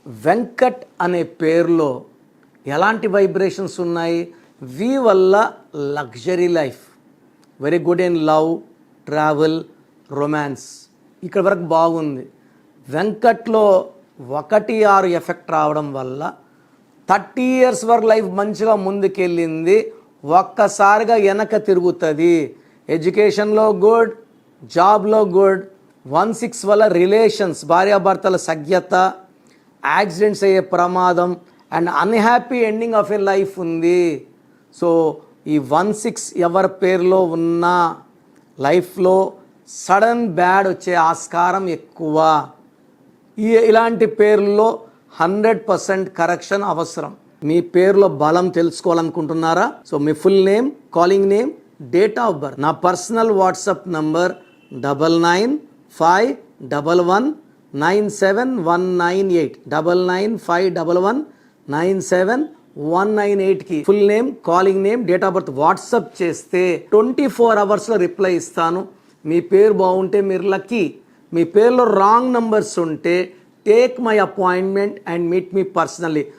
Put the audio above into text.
వెంకట్ అనే పేరులో ఎలాంటి వైబ్రేషన్స్ ఉన్నాయి? వి వల్ల luxury life, very good in love, travel, romance, ఇక్కడ వరకు బాగుంది. వెంకట్లో 1-6 ఎఫెక్ట్ రావడం వల్ల 30 years వరకు లైఫ్ మంచిగా ముందుకెళ్ళింది, ఒక్కసారిగా వెనక తిరుగుతుంది. ఎడ్యుకేషన్లో గుడ్, జాబ్లో గుడ్. 1-6 వల్ల రిలేషన్స్, భార్యాభర్తల సఖ్యత, యాక్సిడెంట్స్ అయ్యే ప్రమాదం and unhappy ending of a life ఉంది. సో ఈ 1-6 ఎవరి పేరులో ఉన్న లైఫ్లో సడన్ బ్యాడ్ వచ్చే ఆస్కారం ఎక్కువ. ఇలాంటి పేర్లలో 100% కరెక్షన్ అవసరం. మీ పేరులో బలం తెలుసుకోవాలనుకుంటున్నారా? సో మీ full name, calling name, date of birth, నా పర్సనల్ వాట్సాప్ నంబర్ 9951197198 9951197198కి full name, calling name, date of birth WhatsApp చేస్తే 24 అవర్స్లో రిప్లై ఇస్తాను. మీ పేరు బాగుంటే మీరు లక్కీ. మీ పేరులో రాంగ్ నంబర్స్ ఉంటే take my appointment and meet me personally.